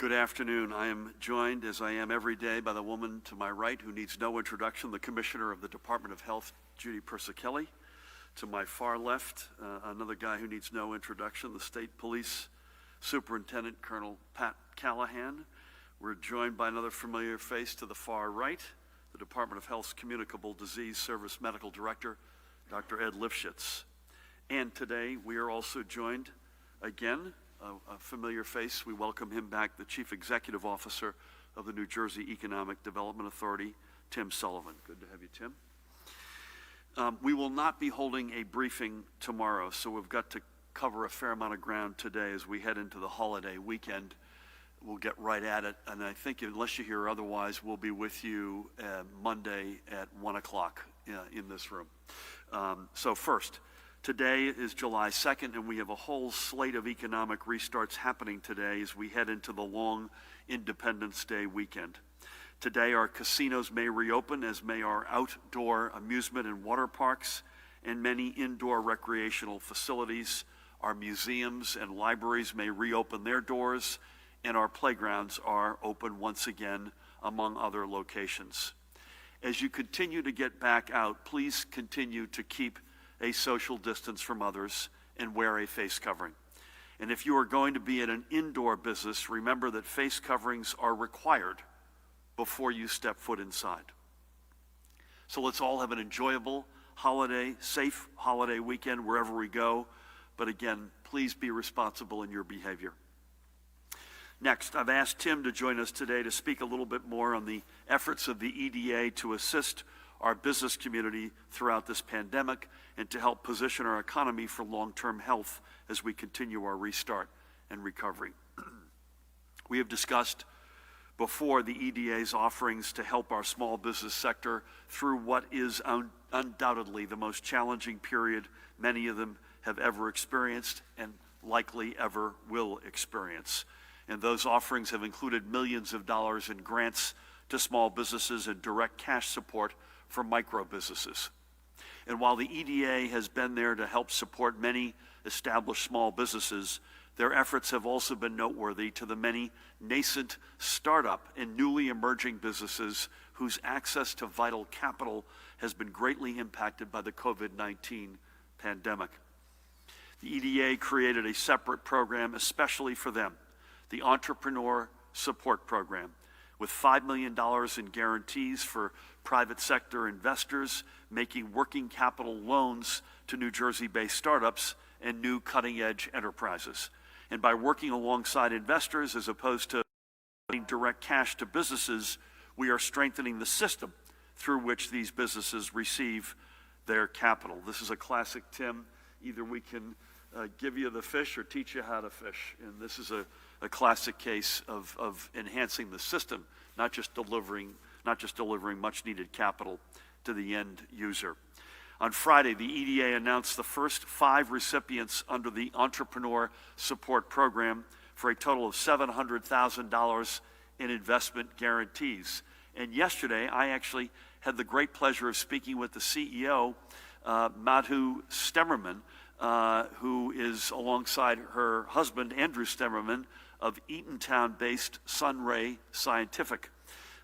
Good afternoon. I am joined, as I am every day, by the woman to my right who needs no introduction, the Commissioner of the Department of Health, Judy Persichilli. To my far left, another guy who needs no introduction, the State Police Superintendent, Colonel Pat Callahan. We're joined by another familiar face to the far right, the Department of Health's Communicable Disease Service Medical Director, Dr. Ed Lifshitz. And today we are also joined again, a familiar face. We welcome him back, the Chief Executive Officer of the New Jersey Economic Development Authority, Tim Sullivan. Good to have you, Tim. We will not be holding a briefing tomorrow, so we've got to cover a fair amount of ground today as we head into the holiday weekend. We'll get right at it, and I think unless you hear otherwise, we'll be with you Monday at 1 o'clock in this room. So first, today is July 2nd, and we have a whole slate of economic restarts happening today as we head into the long Independence Day weekend. Today, our casinos may reopen, as may our outdoor amusement and water parks, and many indoor recreational facilities. Our museums and libraries may reopen their doors, and our playgrounds are open once again, among other locations. As you continue to get back out, please continue to keep a social distance from others and wear a face covering. And if you are going to be in an indoor business, remember that face coverings are required before you step foot inside. So let's all have an enjoyable holiday, safe holiday weekend wherever we go. But again, please be responsible in your behavior. Next, I've asked Tim to join us today to speak a little bit more on the efforts of the EDA to assist our business community throughout this pandemic and to help position our economy for long-term health as we continue our restart and recovery. We have discussed before the EDA's offerings to help our small business sector through what is undoubtedly the most challenging period many of them have ever experienced and likely ever will experience. And those offerings have included millions of dollars in grants to small businesses and direct cash support for micro businesses. And while the EDA has been there to help support many established small businesses, their efforts have also been noteworthy to the many nascent startup and newly emerging businesses whose access to vital capital has been greatly impacted by the COVID-19 pandemic. The EDA created a separate program especially for them, the Entrepreneur Support Program, with $5 million in guarantees for private sector investors making working capital loans to New Jersey-based startups and new cutting-edge enterprises. And by working alongside investors as opposed to providing direct cash to businesses, we are strengthening the system through which these businesses receive their capital. This is a classic, Tim. Either we can give you the fish or teach you how to fish. And this is a classic case of enhancing the system, not just delivering much needed capital to the end user. On Friday, the EDA announced the first 5 recipients under the Entrepreneur Support Program for a total of $700,000 in investment guarantees. And yesterday, I actually had the great pleasure of speaking with the CEO, Madhu Stemmerman, who is alongside her husband, Andrew Stemmerman, of Eatontown-based SUNRAY Scientific.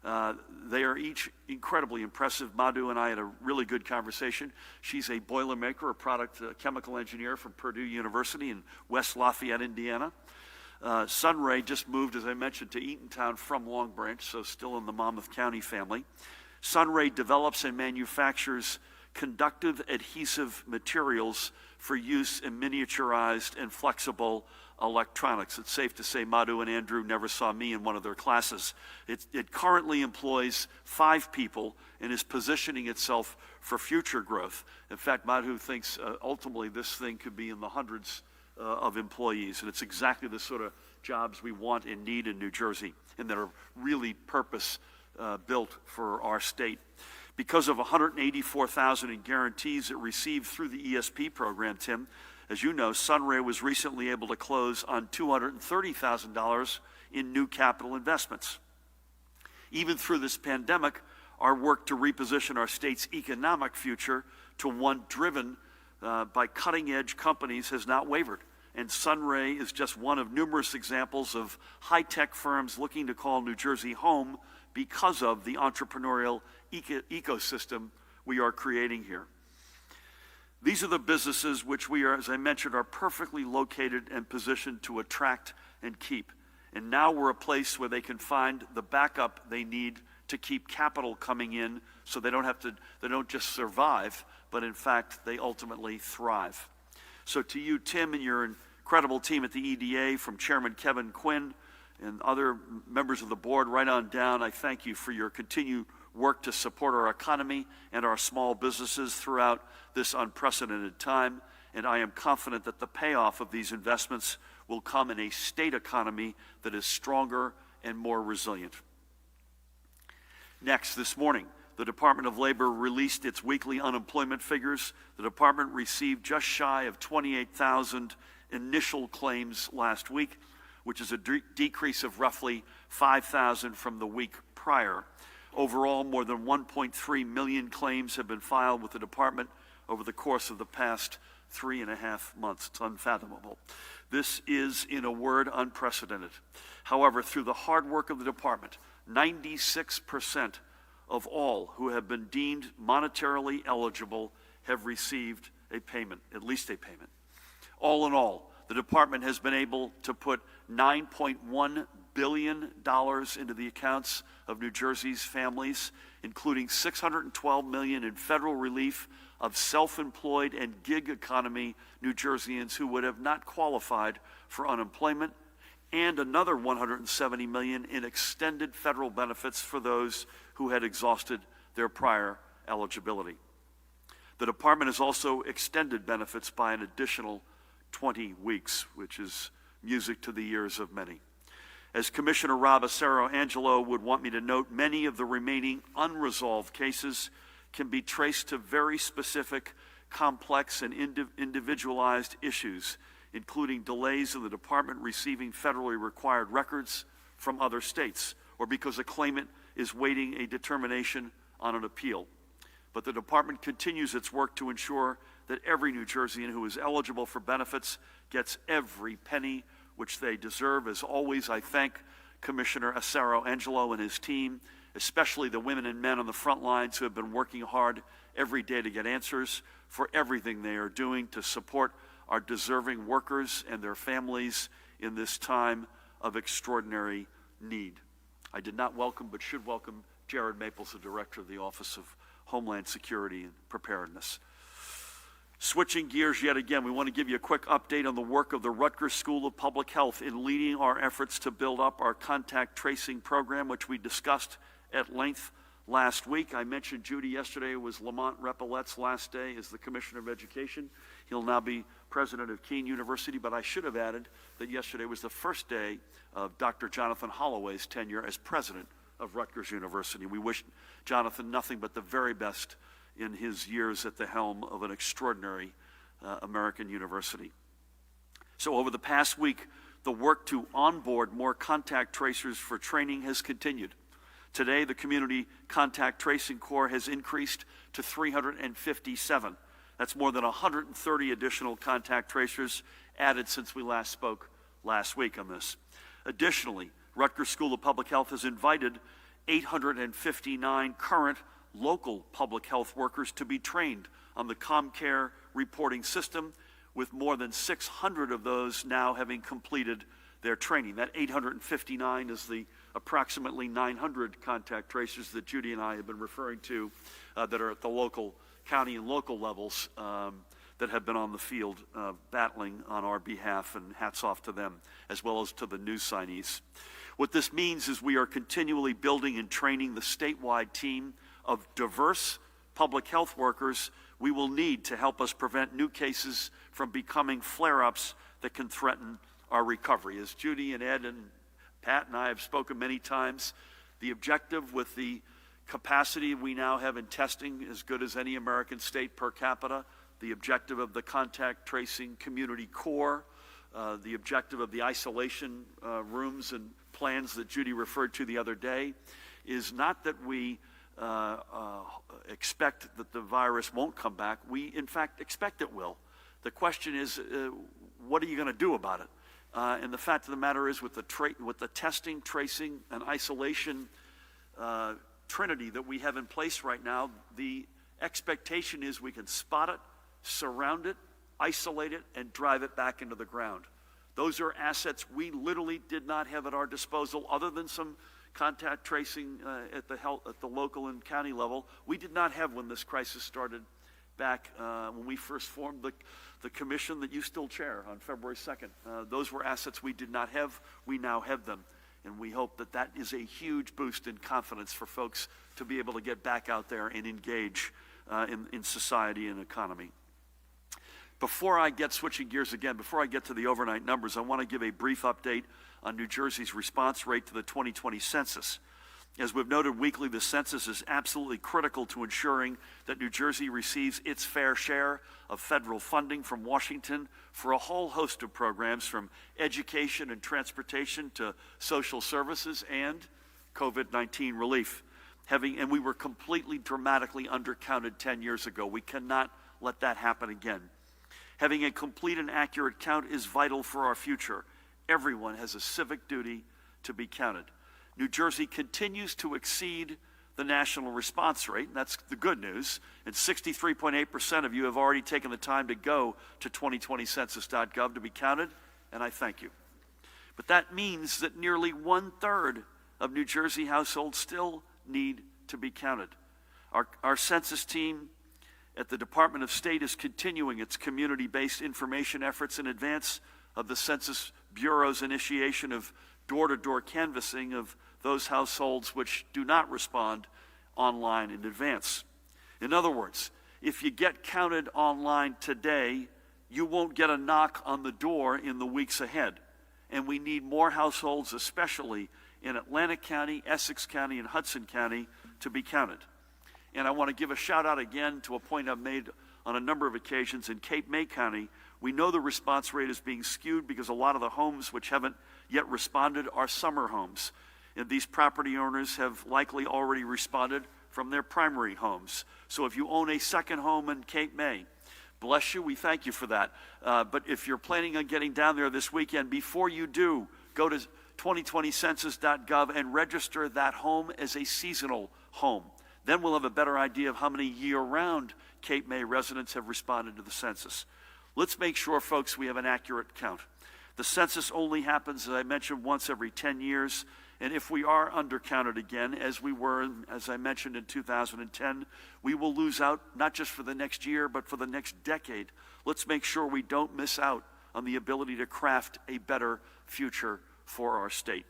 They are each incredibly impressive. Madhu and I had a really good conversation. She's a Boilermaker, a chemical engineer from Purdue University in West Lafayette, Indiana. SUNRAY just moved, as I mentioned, to Eatontown from Long Branch, so still in the Monmouth County family. SUNRAY develops and manufactures conductive adhesive materials for use in miniaturized and flexible electronics. It's safe to say Madhu and Andrew never saw me in one of their classes. It currently employs 5 people and is positioning itself for future growth. In fact, Madhu thinks ultimately this thing could be in the hundreds of employees, and it's exactly the sort of jobs we want and need in New Jersey and that are really purpose built for our state. Because of $184,000 in guarantees it received through the ESP program, Tim, as you know, SUNRAY was recently able to close on $230,000 in new capital investments. Even through this pandemic, our work to reposition our state's economic future to one driven by cutting-edge companies has not wavered. and SUNRAY is just one of numerous examples of high-tech firms looking to call New Jersey home because of the entrepreneurial ecosystem we are creating here. These are the businesses which we are, as I mentioned, are perfectly located and positioned to attract and keep. And now we're a place where they can find the backup they need to keep capital coming in, so they don't just survive, but in fact, they ultimately thrive. So to you, Tim, and your incredible team at the EDA, from Chairman Kevin Quinn and other members of the board right on down, I thank you for your continued work to support our economy and our small businesses throughout this unprecedented time. And I am confident that the payoff of these investments will come in a state economy that is stronger and more resilient. Next, this morning, the Department of Labor released its weekly unemployment figures. The department received just shy of 28,000 initial claims last week, which is a decrease of roughly 5,000 from the week prior. Overall, more than 1.3 million claims have been filed with the department over the course of the past 3.5 months. It's unfathomable. This is, in a word, unprecedented. However, through the hard work of the department, 96% of all who have been deemed monetarily eligible have received a payment, at least a payment. All in all, the department has been able to put $9.1 billion into the accounts of New Jersey's families, including $612 million in federal relief of self-employed and gig economy New Jerseyans who would have not qualified for unemployment, and another $170 million in extended federal benefits for those who had exhausted their prior eligibility. The department has also extended benefits by an additional 20 weeks, which is music to the ears of many. As Commissioner Rob Acero-Angelo would want me to note, many of the remaining unresolved cases can be traced to very specific, complex, and individualized issues, including delays in the department receiving federally required records from other states, or because a claimant is waiting a determination on an appeal. But the department continues its work to ensure that every New Jerseyan who is eligible for benefits gets every penny which they deserve. As always, I thank Commissioner Acero-Angelo and his team, especially the women and men on the front lines who have been working hard every day to get answers, for everything they are doing to support our deserving workers and their families in this time of extraordinary need. I did not welcome, but should welcome, Jared Maples, the Director of the Office of Homeland Security and Preparedness. Switching gears yet again, we want to give you a quick update on the work of the Rutgers School of Public Health in leading our efforts to build up our contact tracing program, which we discussed at length last week. I mentioned Judy yesterday. It was Lamont Repillette's last day as the Commissioner of Education. He'll now be president of Keene University, but I should have added that yesterday was the first day of Dr. Jonathan Holloway's tenure as president of Rutgers University. We wish Jonathan nothing but the very best in his years at the helm of an extraordinary American university. So over the past week, the work to onboard more contact tracers for training has continued. Today, the Community Contact Tracing Corps has increased to 357. That's more than 130 additional contact tracers added since we last spoke last week on this. Additionally, Rutgers School of Public Health has invited 859 current local public health workers to be trained on the ComCare reporting system, with more than 600 of those now having completed their training. That 859 is the approximately 900 contact tracers that Judy and I have been referring to that are at the local, county and local levels that have been on the field battling on our behalf, and hats off to them, as well as to the new signees. What this means is we are continually building and training the statewide team of diverse public health workers we will need to help us prevent new cases from becoming flare-ups that can threaten our recovery. As Judy and Ed and Pat and I have spoken many times, the objective with the capacity we now have in testing, as good as any American state per capita, the objective of the contact tracing community core, the objective of the isolation rooms and plans that Judy referred to the other day, is not that we expect that the virus won't come back. We, in fact, expect it will. The question is, what are you going to do about it? And the fact of the matter is, with the testing, tracing, and isolation trinity that we have in place right now, the expectation is we can spot it, surround it, isolate it, and drive it back into the ground. Those are assets we literally did not have at our disposal, other than some contact tracing at the local and county level. We did not have when this crisis started back when we first formed the commission that you still chair on February 2nd. Those were assets we did not have. We now have them. And we hope that that is a huge boost in confidence for folks to be able to get back out there and engage in society and economy. Before I get switching gears again, before I get to the overnight numbers, I want to give a brief update on New Jersey's response rate to the 2020 census. As we've noted weekly, the census is absolutely critical to ensuring that New Jersey receives its fair share of federal funding from Washington for a whole host of programs, from education and transportation to social services and COVID-19 relief. And we were completely dramatically undercounted 10 years ago. We cannot let that happen again. Having a complete and accurate count is vital for our future. Everyone has a civic duty to be counted. New Jersey continues to exceed the national response rate, and that's the good news. And 63.8% of you have already taken the time to go to 2020census.gov to be counted, and I thank you. But that means that nearly 1/3 of New Jersey households still need to be counted. Our census team at the Department of State is continuing its community-based information efforts in advance of the Census Bureau's initiation of door-to-door canvassing of those households which do not respond online in advance. In other words, if you get counted online today, you won't get a knock on the door in the weeks ahead. And we need more households, especially in Atlantic County, Essex County, and Hudson County, to be counted. And I want to give a shout out again to a point I've made on a number of occasions. In Cape May County, we know the response rate is being skewed because a lot of the homes which haven't yet responded are summer homes. And these property owners have likely already responded from their primary homes. So if you own a second home in Cape May, bless you, we thank you for that. But if you're planning on getting down there this weekend, before you do, go to 2020census.gov and register that home as a seasonal home. Then we'll have a better idea of how many year-round Cape May residents have responded to the census. Let's make sure, folks, we have an accurate count. The census only happens, as I mentioned, once every 10 years. And if we are undercounted again, as we were, as I mentioned, in 2010, we will lose out not just for the next year, but for the next decade. Let's make sure we don't miss out on the ability to craft a better future for our state.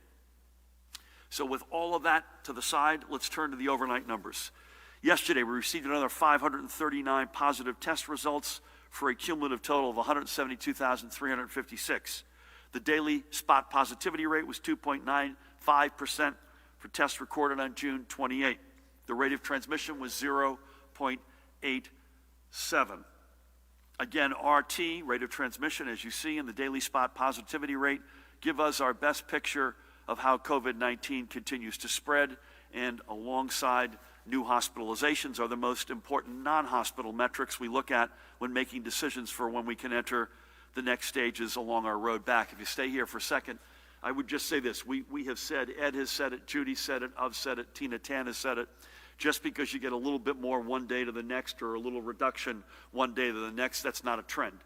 So with all of that to the side, let's turn to the overnight numbers. Yesterday, we received another 539 positive test results for a cumulative total of 172,356. The daily spot positivity rate was 2.95% for tests recorded on June 28. The rate of transmission was 0.87. Again, RT, rate of transmission, as you see, and the daily spot positivity rate give us our best picture of how COVID-19 continues to spread, and alongside new hospitalizations are the most important non-hospital metrics we look at when making decisions for when we can enter the next stages along our road back. If you stay here for a second, I would just say this. We have said, Ed has said it, Judy said it, I've said it, Tina Tan has said it. Just because you get a little bit more one day to the next or a little reduction one day to the next, that's not a trend.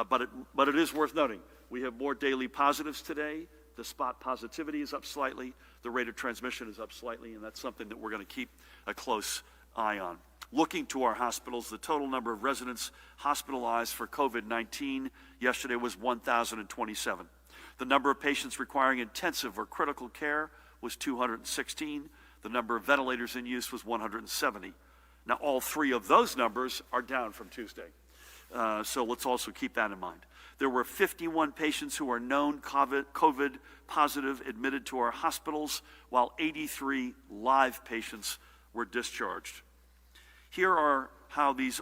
But it is worth noting. We have more daily positives today. The spot positivity is up slightly. The rate of transmission is up slightly, and that's something that we're going to keep a close eye on. Looking to our hospitals, the total number of residents hospitalized for COVID-19 yesterday was 1,027. The number of patients requiring intensive or critical care was 216. The number of ventilators in use was 170. Now, all three of those numbers are down from Tuesday. So let's also keep that in mind. There were 51 patients who are known COVID positive admitted to our hospitals, while 83 live patients were discharged. Here are how these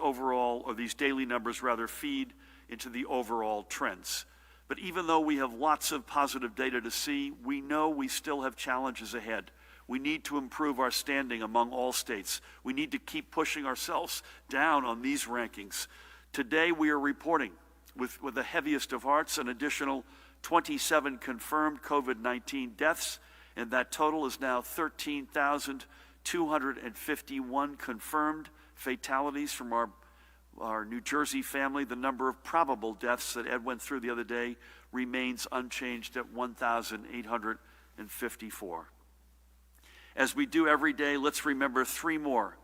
daily numbers feed into the overall trends. But even though we have lots of positive data to see, we know we still have challenges ahead. We need to improve our standing among all states. We need to keep pushing ourselves down on these rankings. Today we are reporting with the heaviest of hearts, an additional 27 confirmed COVID-19 deaths, and that total is now 13,251 confirmed fatalities from our New Jersey family. The number of probable deaths that Ed went through the other day remains unchanged at 1,854. As we do every day, let's remember 3 more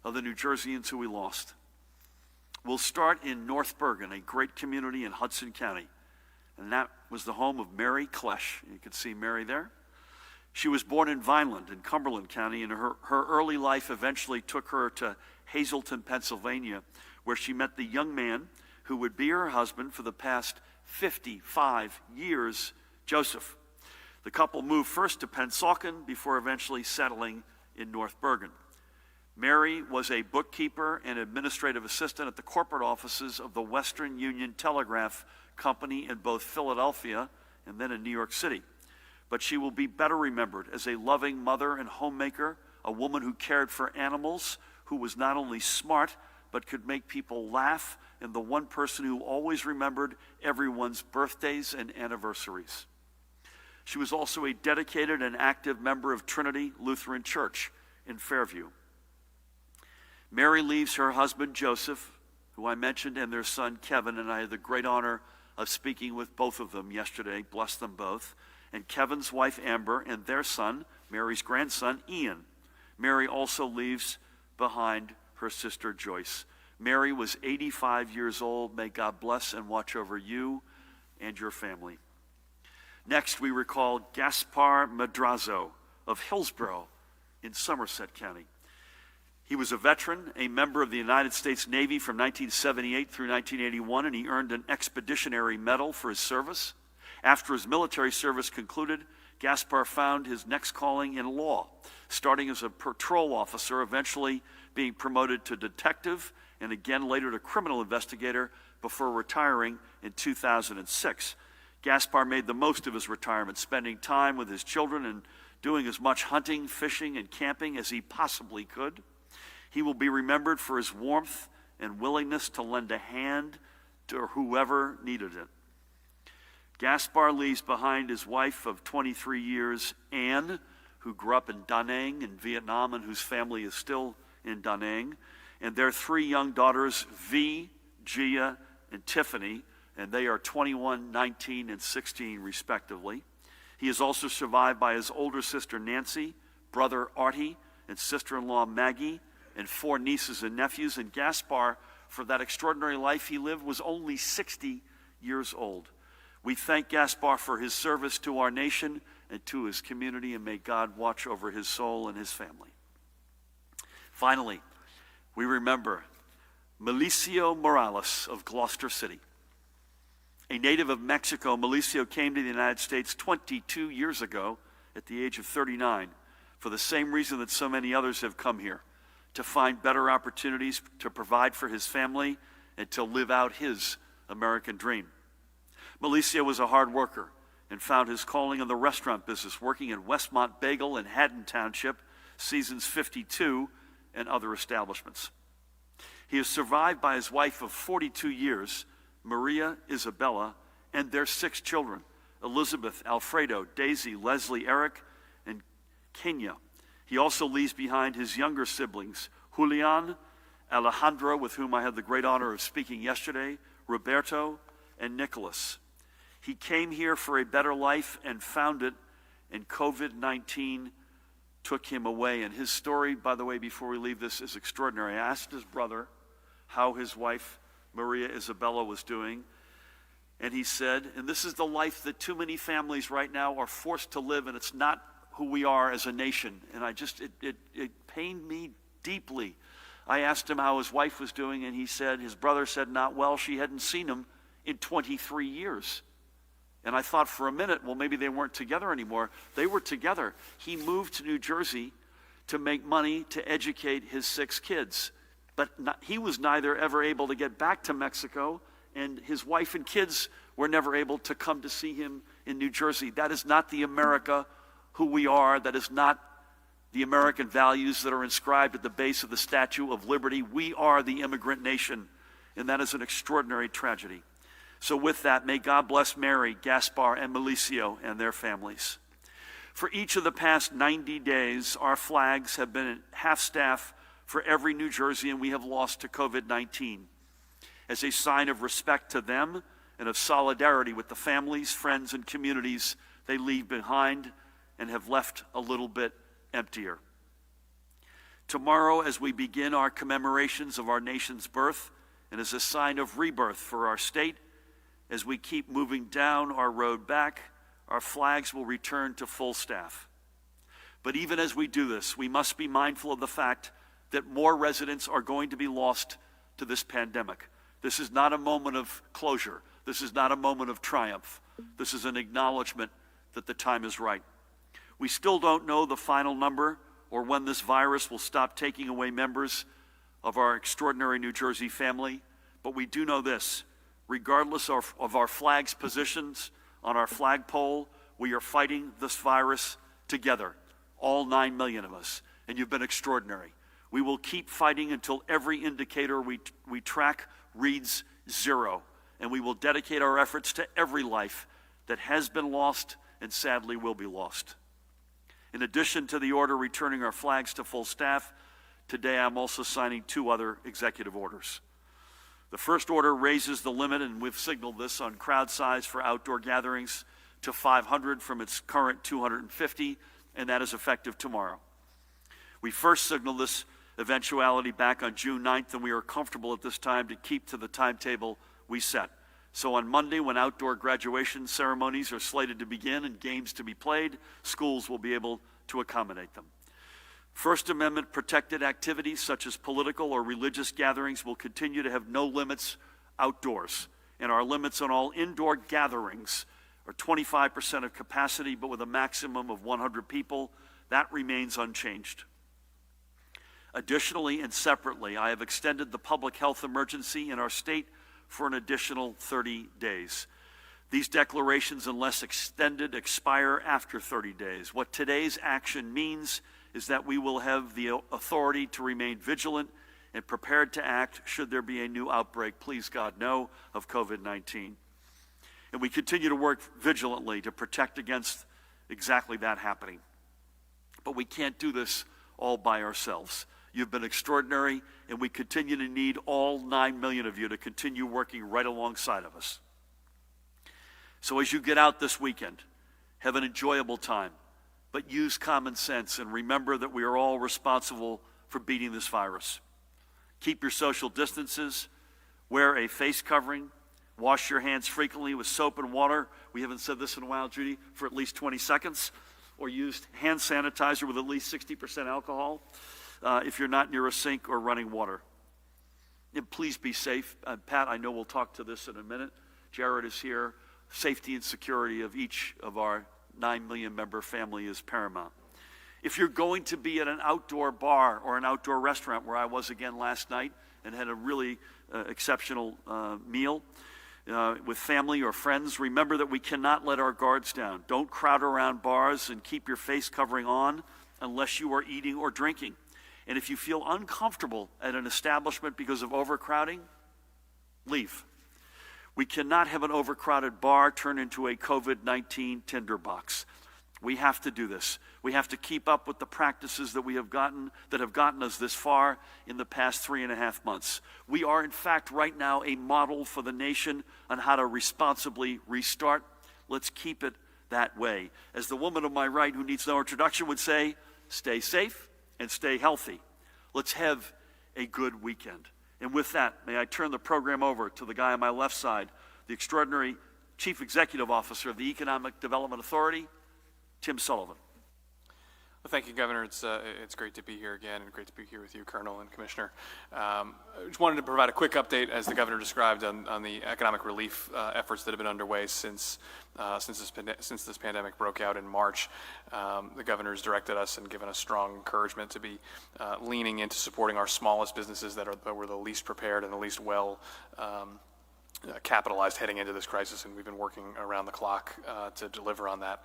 of the New Jerseyans who we lost. We'll start in North Bergen, a great community in Hudson County. And that was the home of Mary Klesch. You can see Mary there. She was born in Vineland in Cumberland County, and her early life eventually took her to Hazleton, Pennsylvania, where she met the young man who would be her husband for the past 55 years, Joseph. The couple moved first to Pennsauken before eventually settling in North Bergen. Mary was a bookkeeper and administrative assistant at the corporate offices of the Western Union Telegraph Company in both Philadelphia and then in New York City. But she will be better remembered as a loving mother and homemaker, a woman who cared for animals, who was not only smart, but could make people laugh, and the one person who always remembered everyone's birthdays and anniversaries. She was also a dedicated and active member of Trinity Lutheran Church in Fairview. Mary leaves her husband, Joseph, who I mentioned, and their son, Kevin, and I had the great honor of speaking with both of them yesterday, bless them both, and Kevin's wife, Amber, and their son, Mary's grandson, Ian. Mary also leaves behind her sister, Joyce. Mary was 85 years old. May God bless and watch over you and your family. Next, we recall Gaspar Madrazo of Hillsborough in Somerset County. He was a veteran, a member of the United States Navy from 1978 through 1981, and he earned an Expeditionary Medal for his service. After his military service concluded, Gaspar found his next calling in law, starting as a patrol officer, eventually being promoted to detective, and again later to criminal investigator before retiring in 2006. Gaspar made the most of his retirement, spending time with his children and doing as much hunting, fishing, and camping as he possibly could. He will be remembered for his warmth and willingness to lend a hand to whoever needed it. Gaspar leaves behind his wife of 23 years, Anne, who grew up in Da Nang in Vietnam and whose family is still in Da Nang, and their 3 young daughters, Vi, Gia, and Tiffany, and they are 21, 19, and 16 respectively. He is also survived by his older sister Nancy, brother Artie, and sister-in-law Maggie, and 4 nieces and nephews. And Gaspar, for that extraordinary life he lived, was only 60 years old. We thank Gaspar for his service to our nation and to his community, and may God watch over his soul and his family. Finally, we remember Milicio Morales of Gloucester City. A native of Mexico, Milicio came to the United States 22 years ago at the age of 39 for the same reason that so many others have come here, to find better opportunities to provide for his family and to live out his American dream. Milicio was a hard worker and found his calling in the restaurant business, working in Westmont Bagel in Haddon Township, Seasons 52, and other establishments. He is survived by his wife of 42 years, Maria Isabella, and their 6 children, Elizabeth, Alfredo, Daisy, Leslie, Eric, and Kenya. He also leaves behind his younger siblings, Julian, Alejandro, with whom I had the great honor of speaking yesterday, Roberto, and Nicholas. He came here for a better life and found it, and COVID-19 took him away. And his story, by the way, before we leave this, is extraordinary. I asked his brother how his wife, Maria Isabella, was doing, and he said, and this is the life that too many families right now are forced to live, and it's not who we are as a nation. And it pained me deeply. I asked him how his wife was doing, and he said, his brother said, not well. She hadn't seen him in 23 years. And I thought for a minute, well, maybe they weren't together anymore. They were together. He moved to New Jersey to make money to educate his 6 kids. But he was neither ever able to get back to Mexico, and his wife and kids were never able to come to see him in New Jersey. That is not the America who we are. That is not the American values that are inscribed at the base of the Statue of Liberty. We are the immigrant nation, and that is an extraordinary tragedy. So with that, may God bless Mary, Gaspar, and Malicio and their families. For each of the past 90 days, our flags have been at half-staff for every New Jerseyan we have lost to COVID-19. As a sign of respect to them and of solidarity with the families, friends, and communities they leave behind and have left a little bit emptier. Tomorrow, as we begin our commemorations of our nation's birth, and as a sign of rebirth for our state, as we keep moving down our road back, our flags will return to full staff. But even as we do this, we must be mindful of the fact that more residents are going to be lost to this pandemic. This is not a moment of closure. This is not a moment of triumph. This is an acknowledgement that the time is right. We still don't know the final number or when this virus will stop taking away members of our extraordinary New Jersey family, but we do know this: regardless of our flag's positions on our flagpole, we are fighting this virus together, all 9 million of us, and you've been extraordinary. We will keep fighting until every indicator we track reads 0, and we will dedicate our efforts to every life that has been lost and sadly will be lost. In addition to the order returning our flags to full staff, today I'm also signing 2 other executive orders. The first order raises the limit, and we've signaled this, on crowd size for outdoor gatherings to 500 from its current 250, and that is effective tomorrow. We first signaled this eventuality back on June 9th, and we are comfortable at this time to keep to the timetable we set. So on Monday, when outdoor graduation ceremonies are slated to begin and games to be played, schools will be able to accommodate them. First Amendment protected activities such as political or religious gatherings will continue to have no limits outdoors, and our limits on all indoor gatherings are 25% of capacity, but with a maximum of 100 people. That remains unchanged. Additionally and separately, I have extended the public health emergency in our state for an additional 30 days. These declarations, unless extended, expire after 30 days. What today's action means is that we will have the authority to remain vigilant and prepared to act should there be a new outbreak, please God, no, of COVID-19. And we continue to work vigilantly to protect against exactly that happening. But we can't do this all by ourselves. You've been extraordinary, and we continue to need all 9 million of you to continue working right alongside of us. So as you get out this weekend, have an enjoyable time, but use common sense and remember that we are all responsible for beating this virus. Keep your social distances, wear a face covering, wash your hands frequently with soap and water. We haven't said this in a while, Judy, for at least 20 seconds, or use hand sanitizer with at least 60% alcohol if you're not near a sink or running water. And please be safe. Pat, I know we'll talk to this in a minute. Jared is here. Safety and security of each of our 9 million member family is paramount. If you're going to be at an outdoor bar or an outdoor restaurant, where I was again last night and had a really exceptional meal with family or friends, remember that we cannot let our guards down. Don't crowd around bars and keep your face covering on unless you are eating or drinking. And if you feel uncomfortable at an establishment because of overcrowding, leave. We cannot have an overcrowded bar turn into a COVID-19 tinderbox. We have to do this. We have to keep up with the practices that have gotten us this far in the past 3.5 months. We are, in fact, right now a model for the nation on how to responsibly restart. Let's keep it that way. As the woman on my right, who needs no introduction, would say, stay safe and stay healthy. Let's have a good weekend. And with that, may I turn the program over to the guy on my left side, the extraordinary Chief Executive Officer of the Economic Development Authority, Tim Sullivan. Well, thank you, Governor. It's great to be here again, and great to be here with you, Colonel and Commissioner. I just wanted to provide a quick update, as the Governor described, on the economic relief efforts that have been underway since this pandemic broke out in March. The Governor has directed us and given us strong encouragement to be leaning into supporting our smallest businesses that were the least prepared and the least well capitalized heading into this crisis, and we've been working around the clock to deliver on that.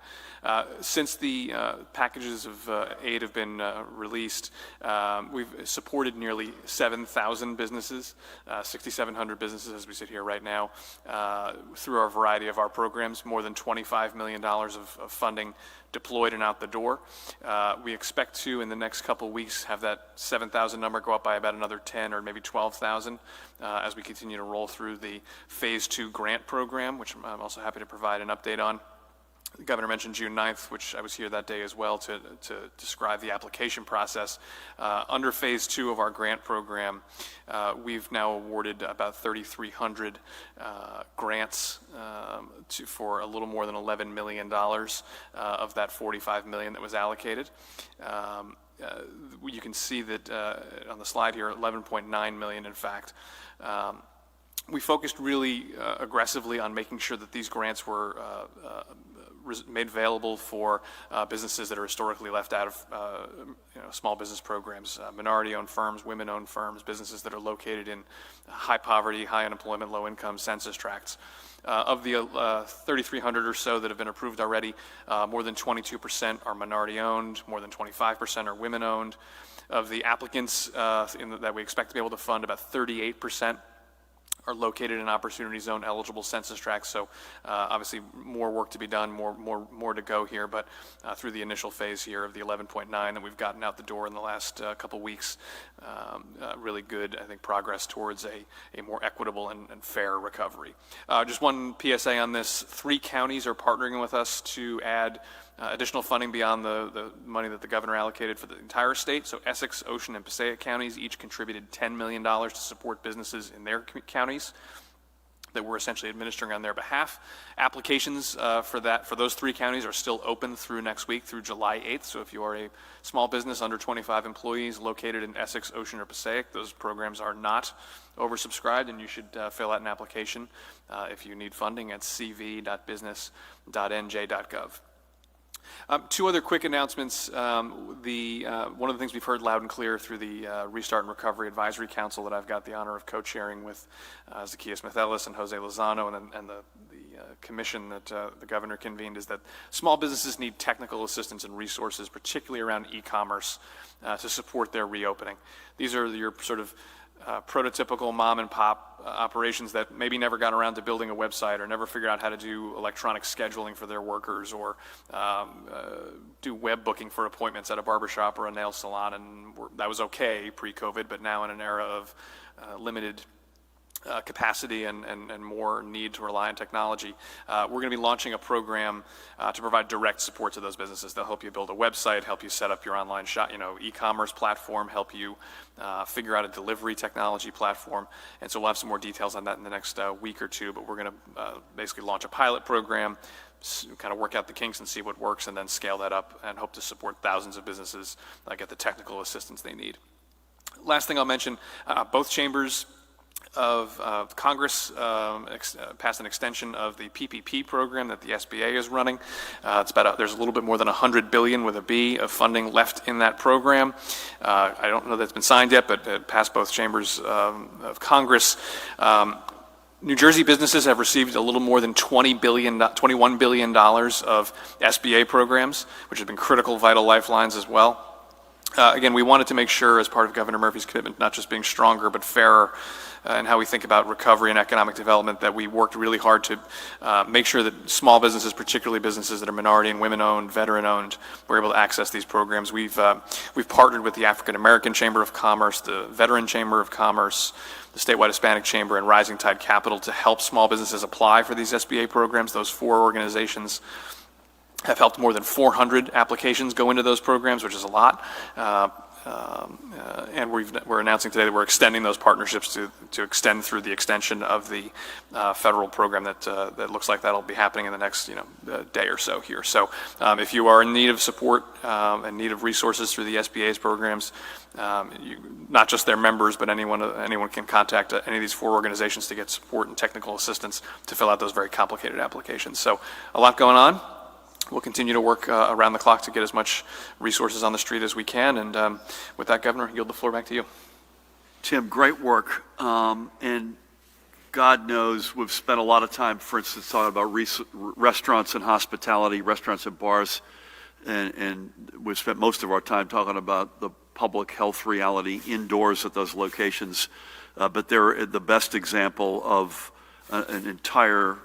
Since the packages of aid have been released, we've supported nearly 7,000 businesses, 6,700 businesses as we sit here right now, through our variety of our programs, more than $25 million of funding deployed and out the door. We expect to, in the next couple weeks, have that 7,000 number go up by about another 10 or maybe 12,000 as we continue to roll through the Phase 2 grant program, which I'm also happy to provide an update on. The governor mentioned June 9th, which I was here that day as well to describe the application process. Under Phase 2 of our grant program, we've now awarded about 3,300 grants for a little more than $11 million of that $45 million that was allocated. You can see that on the slide here, 11.9 million in fact. We focused really aggressively on making sure that these grants were made available for businesses that are historically left out of small business programs, minority-owned firms, women-owned firms, businesses that are located in high poverty, high unemployment, low-income census tracts. Of the 3,300 or so that have been approved already, more than 22% are minority-owned, more than 25% are women-owned. Of the applicants that we expect to be able to fund, about 38% are located in Opportunity Zone eligible census tracts. So obviously more work to be done, more to go here, but through the initial phase here of the 11.9 that we've gotten out the door in the last couple weeks, really good, I think, progress towards a more equitable and fair recovery. Just one PSA on this: 3 counties are partnering with us to add additional funding beyond the money that the governor allocated for the entire state. So Essex, Ocean, and Passaic counties each contributed $10 million to support businesses in their counties that we're essentially administering on their behalf. Applications for those 3 counties are still open through next week, through July 8th. So if you are a small business under 25 employees located in Essex, Ocean, or Passaic, those programs are not oversubscribed, and you should fill out an application if you need funding at cv.business.nj.gov. 2 other quick announcements. One of the things we've heard loud and clear through the Restart and Recovery Advisory Council that I've got the honor of co-chairing with Zacchaeus Smith-Ellis and Jose Lozano and the commission that the governor convened is that small businesses need technical assistance and resources, particularly around e-commerce, to support their reopening. These are your sort of prototypical mom and pop operations that maybe never got around to building a website or never figured out how to do electronic scheduling for their workers or do web booking for appointments at a barbershop or a nail salon. And that was okay pre-COVID, but now in an era of limited capacity and more need to rely on technology, we're going to be launching a program to provide direct support to those businesses. They'll help you build a website, help you set up your online shop, e-commerce platform, help you figure out a delivery technology platform. And so we'll have some more details on that in the next week or 2, but we're going to basically launch a pilot program, kind of work out the kinks and see what works, and then scale that up and hope to support thousands of businesses get the technical assistance they need. Last thing I'll mention, both chambers of Congress passed an extension of the PPP program that the SBA is running. There's a little bit more than $100 billion with a B of funding left in that program. I don't know that it's been signed yet, but it passed both chambers of Congress. New Jersey businesses have received a little more than $21 billion of SBA programs, which have been critical, vital lifelines as well. Again, we wanted to make sure, as part of Governor Murphy's commitment, not just being stronger, but fairer in how we think about recovery and economic development, that we worked really hard to make sure that small businesses, particularly businesses that are minority and women-owned, veteran-owned, were able to access these programs. We've partnered with the African American Chamber of Commerce, the Veteran Chamber of Commerce, the Statewide Hispanic Chamber, and Rising Tide Capital to help small businesses apply for these SBA programs. Those 4 organizations have helped more than 400 applications go into those programs, which is a lot. And we're announcing today that we're extending those partnerships to extend through the extension of the federal program that looks like that'll be happening in the next day or so here. So if you are in need of support and need of resources through the SBA's programs, not just their members, but anyone can contact any of these 4 organizations to get support and technical assistance to fill out those very complicated applications. So a lot going on. We'll continue to work around the clock to get as much resources on the street as we can. And with that, Governor, yield the floor back to you. Tim, great work. And God knows we've spent a lot of time, for instance, talking about restaurants and hospitality, restaurants and bars, and we've spent most of our time talking about the public health reality indoors at those locations. But they're the best example of an entire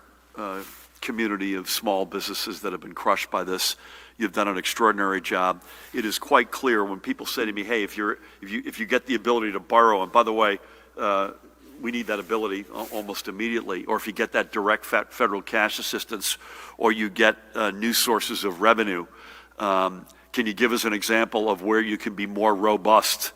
community of small businesses that have been crushed by this. You've done an extraordinary job. It is quite clear when people say to me, hey, if you get the ability to borrow, and by the way, we need that ability almost immediately, or if you get that direct federal cash assistance, or you get new sources of revenue, can you give us an example of where you can be more robust?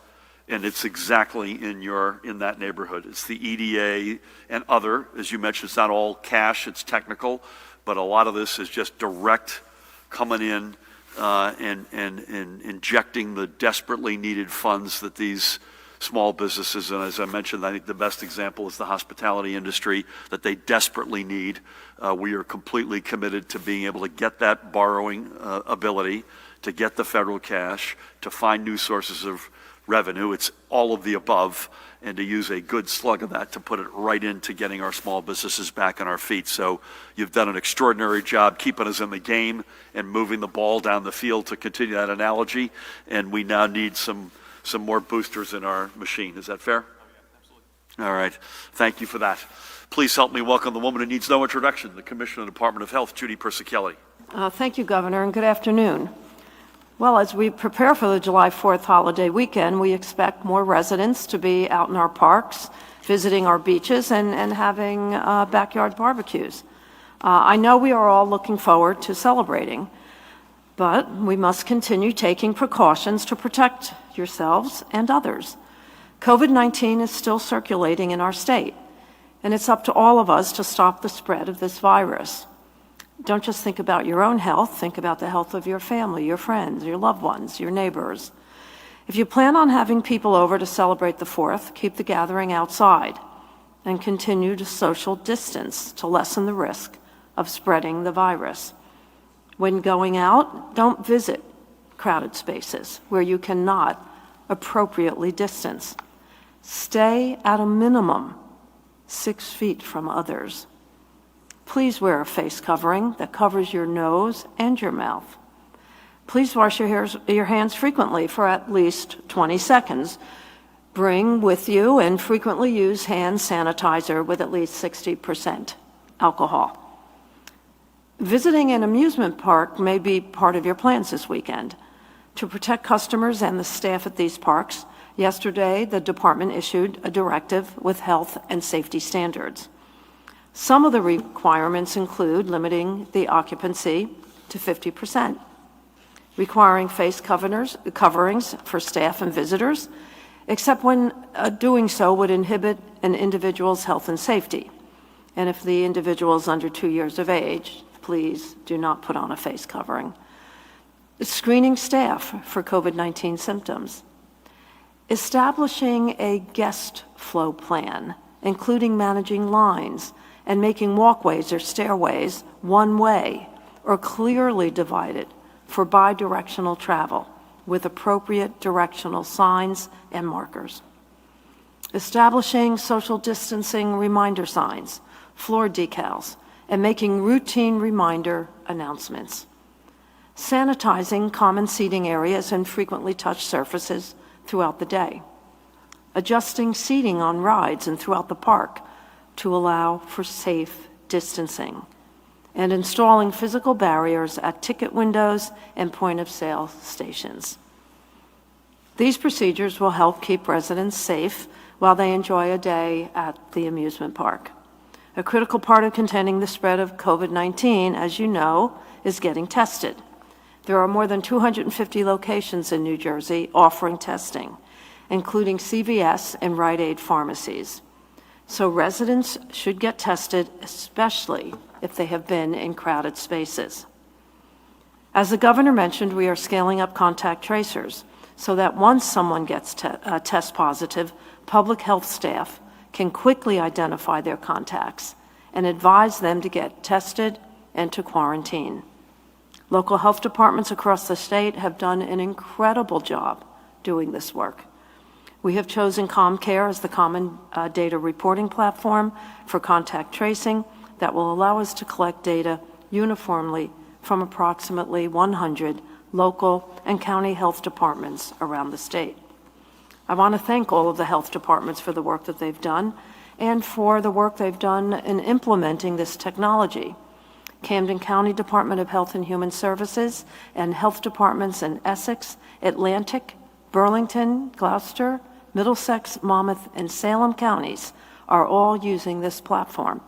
And it's exactly in that neighborhood. It's the EDA and other, as you mentioned, it's not all cash, it's technical, but a lot of this is just direct coming in and injecting the desperately needed funds that these small businesses, and as I mentioned, I think the best example is the hospitality industry that they desperately need. We are completely committed to being able to get that borrowing ability, to get the federal cash, to find new sources of revenue. It's all of the above, and to use a good slug of that to put it right into getting our small businesses back on our feet. So you've done an extraordinary job keeping us in the game and moving the ball down the field, to continue that analogy, and we now need some more boosters in our machine. Is that fair? Oh, yeah, absolutely. All right. Thank you for that. Please help me welcome the woman who needs no introduction, the Commissioner of the Department of Health, Judy Persicelli. Thank you, Governor, and good afternoon. Well, as we prepare for the July 4th holiday weekend, we expect more residents to be out in our parks, visiting our beaches, and having backyard barbecues. I know we are all looking forward to celebrating, but we must continue taking precautions to protect yourselves and others. COVID-19 is still circulating in our state, and it's up to all of us to stop the spread of this virus. Don't just think about your own health, think about the health of your family, your friends, your loved ones, your neighbors. If you plan on having people over to celebrate the 4th, keep the gathering outside and continue to social distance to lessen the risk of spreading the virus. When going out, don't visit crowded spaces where you cannot appropriately distance. Stay at a minimum 6 feet from others. Please wear a face covering that covers your nose and your mouth. Please wash your hands frequently for at least 20 seconds. Bring with you and frequently use hand sanitizer with at least 60% alcohol. Visiting an amusement park may be part of your plans this weekend. To protect customers and the staff at these parks, yesterday the department issued a directive with health and safety standards. Some of the requirements include limiting the occupancy to 50%, requiring face coverings for staff and visitors, except when doing so would inhibit an individual's health and safety. And if the individual is under 2 years of age, please do not put on a face covering. Screening staff for COVID-19 symptoms. Establishing a guest flow plan, including managing lines and making walkways or stairways one way or clearly divided for bi-directional travel with appropriate directional signs and markers. Establishing social distancing reminder signs, floor decals, and making routine reminder announcements. Sanitizing common seating areas and frequently touched surfaces throughout the day. Adjusting seating on rides and throughout the park to allow for safe distancing, and installing physical barriers at ticket windows and point-of-sale stations. These procedures will help keep residents safe while they enjoy a day at the amusement park. A critical part of containing the spread of COVID-19, as you know, is getting tested. There are more than 250 locations in New Jersey offering testing, including CVS and Rite Aid pharmacies. So residents should get tested, especially if they have been in crowded spaces. As the governor mentioned, we are scaling up contact tracers so that once someone gets test positive, public health staff can quickly identify their contacts and advise them to get tested and to quarantine. Local health departments across the state have done an incredible job doing this work. We have chosen ComCare as the common data reporting platform for contact tracing that will allow us to collect data uniformly from approximately 100 local and county health departments around the state. I want to thank all of the health departments for the work that they've done and for the work they've done in implementing this technology. Camden County Department of Health and Human Services and health departments in Essex, Atlantic, Burlington, Gloucester, Middlesex, Monmouth, and Salem counties are all using this platform.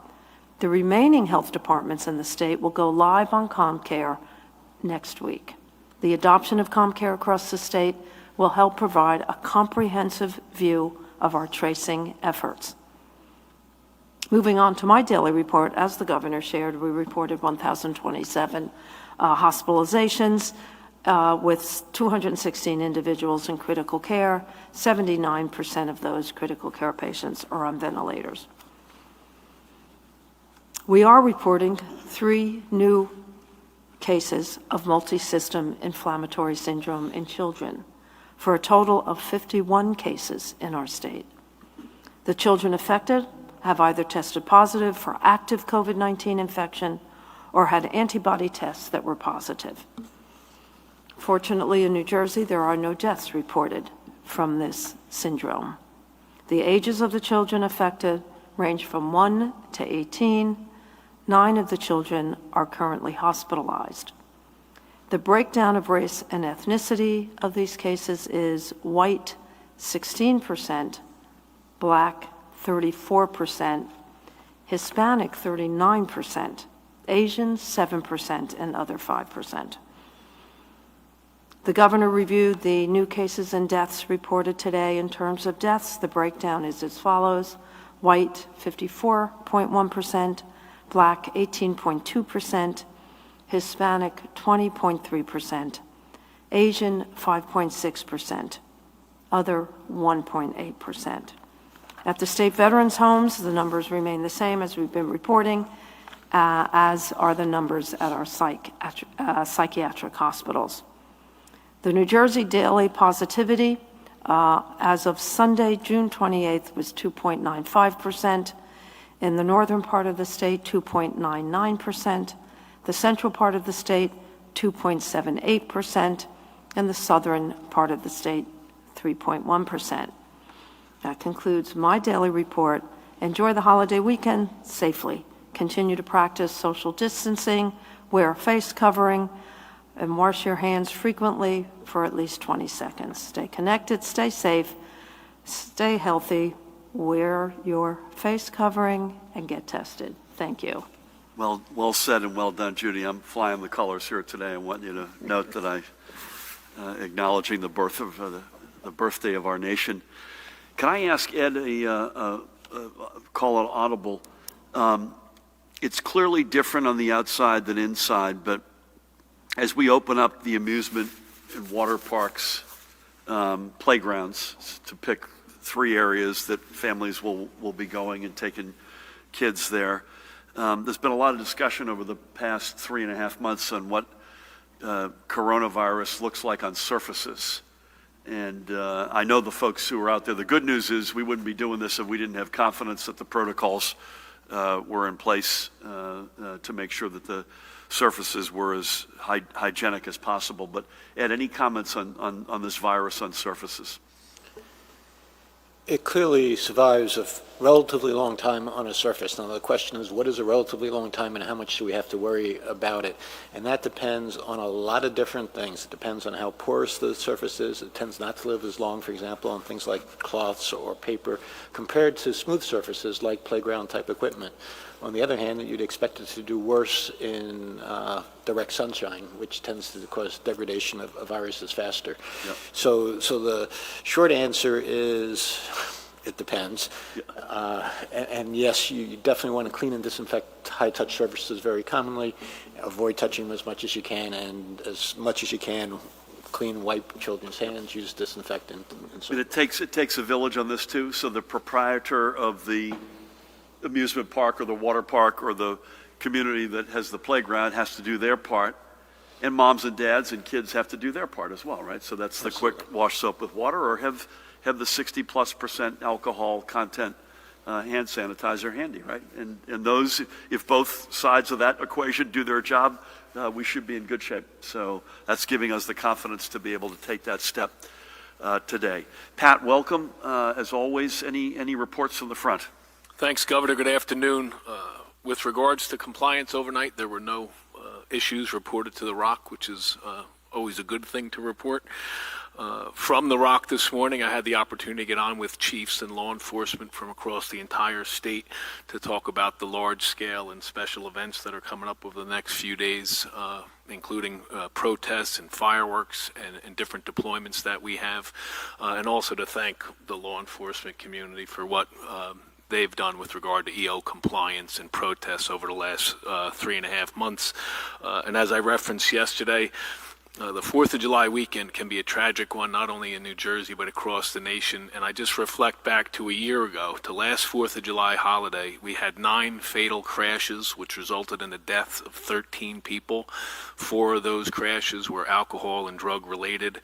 The remaining health departments in the state will go live on ComCare next week. The adoption of ComCare across the state will help provide a comprehensive view of our tracing efforts. Moving on to my daily report, as the governor shared, we reported 1,027 hospitalizations with 216 individuals in critical care. 79% of those critical care patients are on ventilators. We are reporting 3 new cases of multi-system inflammatory syndrome in children, for a total of 51 cases in our state. The children affected have either tested positive for active COVID-19 infection or had antibody tests that were positive. Fortunately, in New Jersey, there are no deaths reported from this syndrome. The ages of the children affected range from 1 to 18. 9 of the children are currently hospitalized. The breakdown of race and ethnicity of these cases is white 16%, black 34%, Hispanic 39%, Asian 7%, and other 5%. The governor reviewed the new cases and deaths reported today. In terms of deaths, the breakdown is as follows: white 54.1%, black 18.2%, Hispanic 20.3%, Asian 5.6%, other 1.8%. At the state veterans' homes, the numbers remain the same as we've been reporting, as are the numbers at our psychiatric hospitals. The New Jersey daily positivity as of Sunday, June 28th, was 2.95%. In the northern part of the state, 2.99%. The central part of the state, 2.78%. And the southern part of the state, 3.1%. That concludes my daily report. Enjoy the holiday weekend safely. Continue to practice social distancing, wear a face covering, and wash your hands frequently for at least 20 seconds. Stay connected, stay safe, stay healthy, wear your face covering, and get tested. Thank you. Well said and well done, Judy. I'm flying the colors here today. I want you to note that I acknowledging the birth of the birthday of our nation. Can I ask Ed call it audible? It's clearly different on the outside than inside, but as we open up the amusement and water parks, playgrounds, to pick 3 areas that families will be going and taking kids there, there's been a lot of discussion over the past 3.5 months on what coronavirus looks like on surfaces. And I know the folks who are out there. The good news is we wouldn't be doing this if we didn't have confidence that the protocols were in place to make sure that the surfaces were as hygienic as possible. But Ed, any comments on this virus on surfaces? It clearly survives a relatively long time on a surface. Now the question is, what is a relatively long time and how much do we have to worry about it? And that depends on a lot of different things. It depends on how porous the surface is. It tends not to live as long, for example, on things like cloths or paper, compared to smooth surfaces like playground type equipment. On the other hand, you'd expect it to do worse in direct sunshine, which tends to cause degradation of viruses faster. Yep. So the short answer is, it depends. And yes, you definitely want to clean and disinfect high-touch surfaces very commonly. Avoid touching them as much as you can, and as much as you can, clean, wipe children's hands, use disinfectant, and so on. It takes a village on this too. So the proprietor of the amusement park or the water park or the community that has the playground has to do their part, and moms and dads and kids have to do their part as well, right? So that's the quick wash soap with water, or have have the 60+% alcohol content hand sanitizer handy, right? And those, if both sides of that equation do their job, we should be in good shape. So that's giving us the confidence to be able to take that step today. Pat, welcome. As always, any reports from the front? Thanks, Governor. Good afternoon. With regards to compliance overnight, there were no issues reported to the Rock, which is always a good thing to report. From the Rock this morning, I had the opportunity to get on with chiefs and law enforcement from across the entire state to talk about the large-scale and special events that are coming up over the next few days, including protests and fireworks and different deployments that we have, and also to thank the law enforcement community for what they've done with regard to EO compliance and protests over the last 3.5 months. And as I referenced yesterday, the 4th of July weekend can be a tragic one, not only in New Jersey, but across the nation. And I just reflect back to a year ago, to last 4th of July holiday, we had 9 fatal crashes, which resulted in the death of 13 people. 4 of those crashes were alcohol and drug related.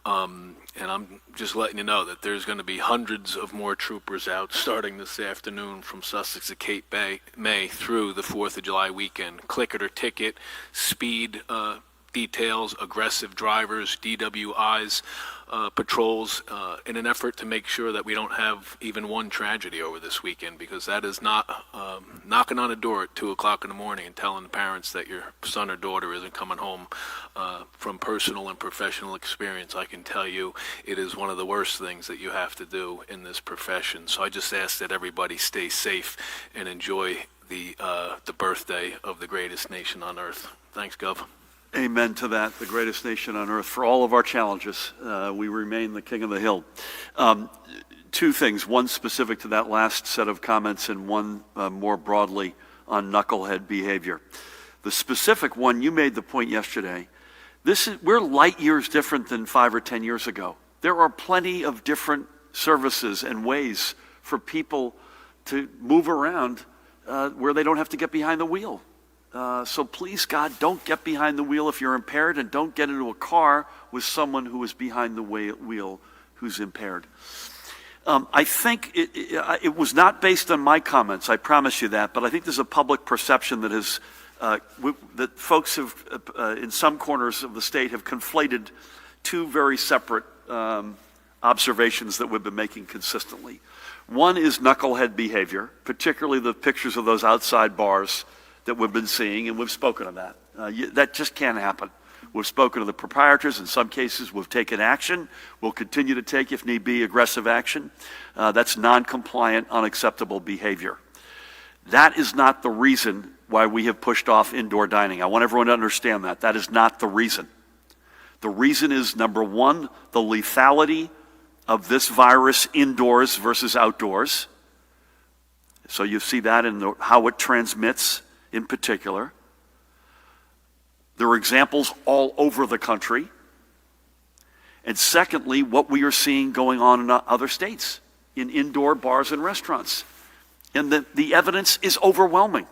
And I'm just letting you know that there's going to be hundreds of more troopers out starting this afternoon from Sussex to Cape May through the 4th of July weekend. Click it or ticket, speed details, aggressive drivers, DWIs, patrols, in an effort to make sure that we don't have even one tragedy over this weekend, because that is not knocking on a door at 2 o'clock in the morning and telling the parents that your son or daughter isn't coming home. From personal and professional experience, I can tell you it is one of the worst things that you have to do in this profession. So I just ask that everybody stay safe and enjoy the birthday of the greatest nation on earth. Thanks, Gov. Amen to that, the greatest nation on earth. For all of our challenges, we remain the king of the hill. 2 things, one specific to that last set of comments and one more broadly on knucklehead behavior. The specific one, you made the point yesterday, we're light years different than 5 or 10 years ago. There are plenty of different services and ways for people to move around where they don't have to get behind the wheel. So please, God, don't get behind the wheel if you're impaired, and don't get into a car with someone who is behind the wheel who's impaired. I think it was not based on my comments, I promise you that, but I think there's a public perception that that folks have, in some corners of the state, have conflated 2 very separate observations that we've been making consistently. One is knucklehead behavior, particularly the pictures of those outside bars that we've been seeing, and we've spoken of that. That just can't happen. We've spoken to the proprietors. In some cases, we've taken action. We'll continue to take, if need be, aggressive action. That's non-compliant, unacceptable behavior. That is not the reason why we have pushed off indoor dining. I want everyone to understand that. That is not the reason. The reason is, number one, the lethality of this virus indoors versus outdoors. So you see that in how it transmits in particular. There are examples all over the country. And secondly, what we are seeing going on in other states, in indoor bars and restaurants. And the evidence is overwhelming.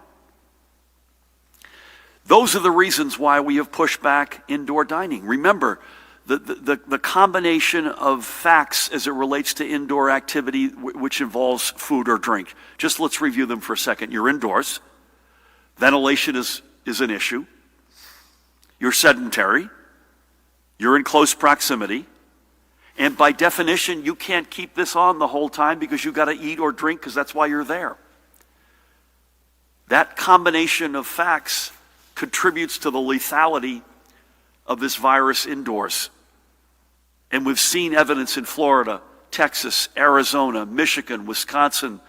Those are the reasons why we have pushed back indoor dining. Remember, the combination of facts as it relates to indoor activity which involves food or drink. Just let's review them for a second. You're indoors. Ventilation is an issue. You're sedentary. You're in close proximity. And by definition, you can't keep this on the whole time because you've got to eat or drink because that's why you're there. That combination of facts contributes to the lethality of this virus indoors. And we've seen evidence in Florida, Texas, Arizona, Michigan, Wisconsin,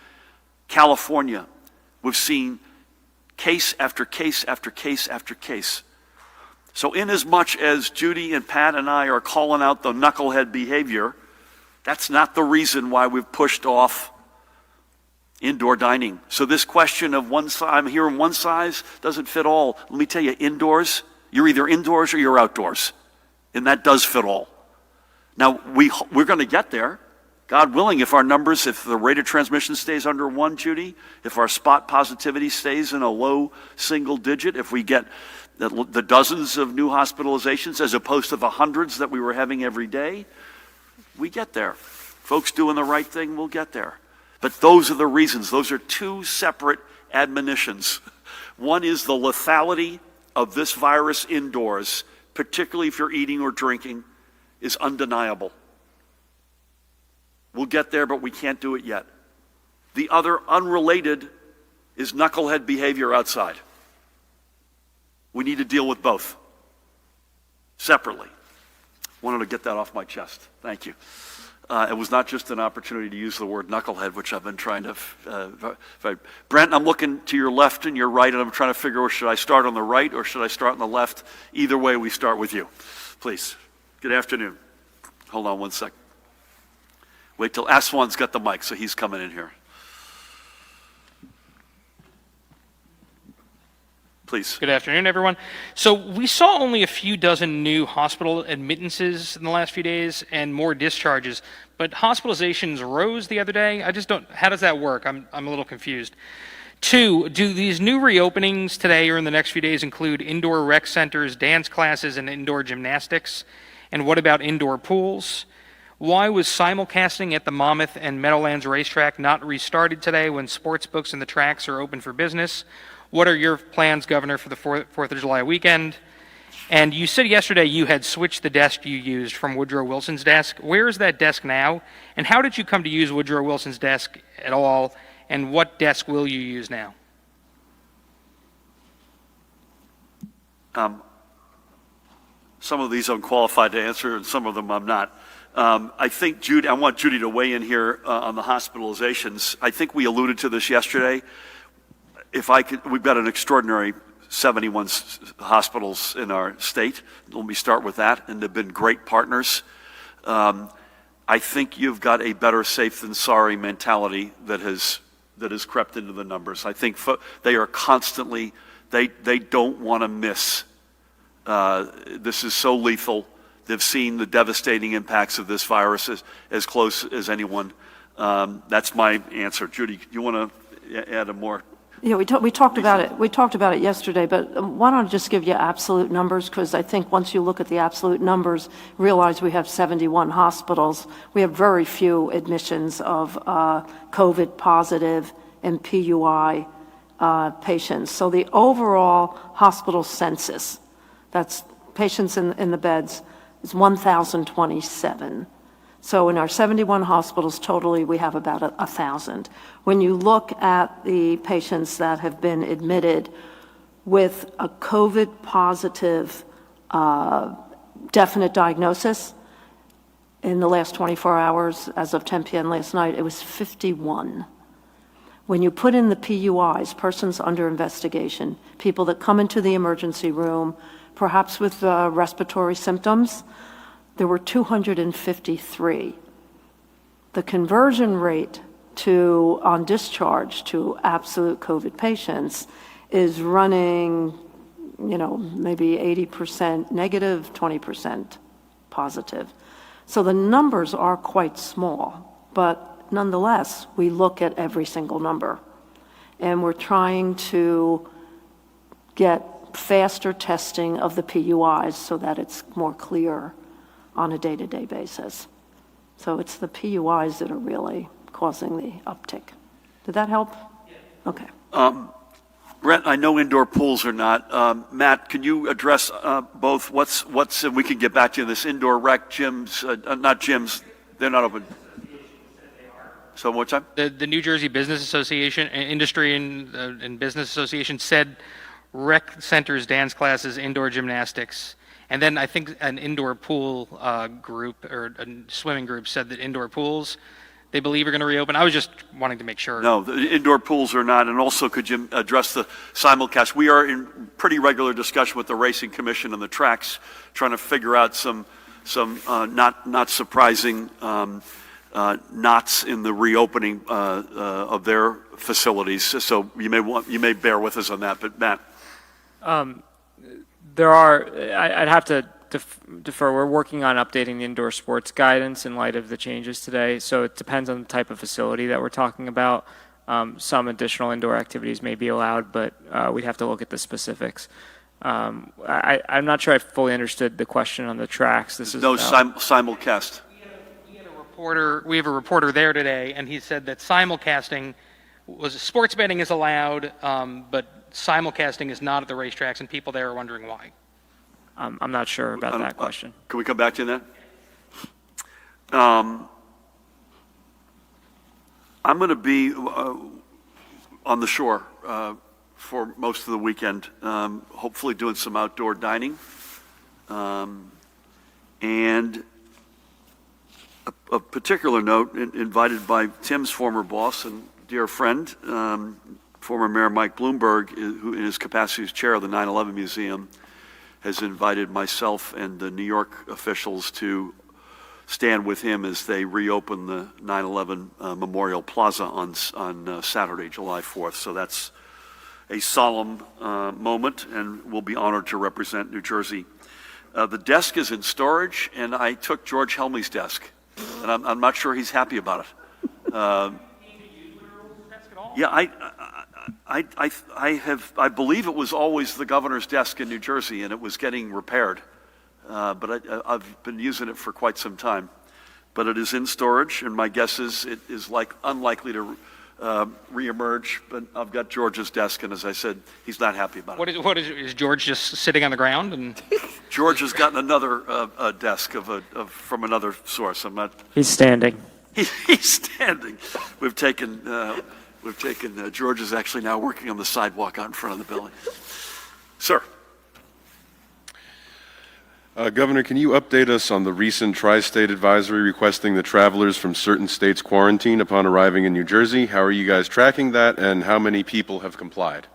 California. We've seen case after case after case after case. So inasmuch as Judy and Pat and I are calling out the knucklehead behavior, that's not the reason why we've pushed off indoor dining. So this question of I'm hearing one size doesn't fit all. Let me tell you, indoors, you're either indoors or you're outdoors. And that does fit all. Now, we're going to get there. God willing, if the rate of transmission stays under 1, Judy, if our spot positivity stays in a low single digit, if we get the dozens of new hospitalizations as opposed to the hundreds that we were having every day, we get there. folks doing the right thing will get there. But those are the reasons. Those are two separate admonitions. One is the lethality of this virus indoors, particularly if you're eating or drinking, is undeniable. We'll get there, but we can't do it yet. The other, unrelated, is knucklehead behavior outside. We need to deal with both separately. Wanted to get that off my chest. Thank you. It was not just an opportunity to use the word knucklehead, which I've been trying to. Brent, I'm looking to your left and your right, and I'm trying to figure out, should I start on the right or should I start on the left? Either way, we start with you. Please. Good afternoon. Hold on one second. Wait till Aswan's got the mic, so he's coming in here. Please. Good afternoon, everyone. So we saw only a few dozen new hospital admittances in the last few days and more discharges, but hospitalizations rose the other day. How does that work? I'm a little confused. 2, do these new reopenings today or in the next few days include indoor rec centers, dance classes, and indoor gymnastics? And what about indoor pools? Why was simulcasting at the Monmouth and Meadowlands racetrack not restarted today when sports books and the tracks are open for business? What are your plans, Governor, for the 4th of July weekend? And you said yesterday you had switched the desk you used from Woodrow Wilson's desk. Where is that desk now? And how did you come to use Woodrow Wilson's desk at all? And what desk will you use now? Some of these I'm qualified to answer, and some of them I'm not. I think Judy, I want Judy to weigh in here on the hospitalizations. I think we alluded to this yesterday. If I could, we've got an extraordinary 71 hospitals in our state. Let me start with that, and they've been great partners. I think you've got a better safe than sorry mentality that has crept into the numbers. I think they are constantly, they don't want to miss. This is so lethal. They've seen the devastating impacts of this virus as close as anyone. That's my answer. Judy, you want to add a more? Yeah, we talked about it. We talked about it yesterday, but why don't I just give you absolute numbers? Because I think once you look at the absolute numbers, realize we have 71 hospitals. We have very few admissions of COVID positive and PUI patients. So the overall hospital census, that's patients in the beds, is 1,027. So in our 71 hospitals totally, we have about 1,000. When you look at the patients that have been admitted with a COVID positive definite diagnosis, in the last 24 hours, as of 10 p.m. last night, it was 51. When you put in the PUIs, persons under investigation, people that come into the emergency room, perhaps with respiratory symptoms, there were 253. The conversion rate on discharge to absolute COVID patients is running, maybe 80% negative, 20% positive. So the numbers are quite small, but nonetheless, we look at every single number. And we're trying to get faster testing of the PUIs so that it's more clear on a day-to-day basis. So it's the PUIs that are really causing the uptick. Did that help? Yeah. Okay. Brent, I know indoor pools are not. Matt, can you address both what's, and we can get back to this indoor rec gyms, not gyms, they're not open. So what time? The New Jersey Business Association, Industry and Business Association said rec centers, dance classes, indoor gymnastics. And then I think an indoor pool group or a swimming group said that indoor pools, they believe are going to reopen. I was just wanting to make sure. No, the indoor pools are not. And also, could you address the simulcast? We are in pretty regular discussion with the Racing Commission and the tracks, trying to figure out some not surprising knots in the reopening of their facilities. So you may bear with us on that. But Matt. I'd have to defer. We're working on updating the indoor sports guidance in light of the changes today. So it depends on the type of facility that we're talking about. Some additional indoor activities may be allowed, but we'd have to look at the specifics. I'm not sure I fully understood the question on the tracks. This is no simulcast. We had a reporter there today, and he said that simulcasting sports betting is allowed, but simulcasting is not at the racetracks, and people there are wondering why. I'm not sure about that question. Can we come back to that? I'm going to be on the shore for most of the weekend, hopefully doing some outdoor dining. And a particular note, invited by Tim's former boss and dear friend, former Mayor Mike Bloomberg, who in his capacity as chair of the 9/11 Museum, has invited myself and the New York officials to stand with him as they reopen the 9/11 Memorial Plaza on Saturday, July 4th. So that's a solemn moment, and we'll be honored to represent New Jersey. The desk is in storage, and I took George Helmy's desk, and I'm not sure he's happy about it. Yeah, I believe it was always the governor's desk in New Jersey, and it was getting repaired. But I've been using it for quite some time. But it is in storage, and my guess is it is unlikely to reemerge. But I've got George's desk, and as I said, he's not happy about it. What is George just sitting on the ground? And George has gotten another desk from another source. I'm not. He's standing. He's standing. We've taken George is actually now working on the sidewalk out in front of the building. Sir. Governor, can you update us on the recent tri-state advisory requesting that travelers from certain states quarantine upon arriving in New Jersey? How are you guys tracking that, and how many people have complied?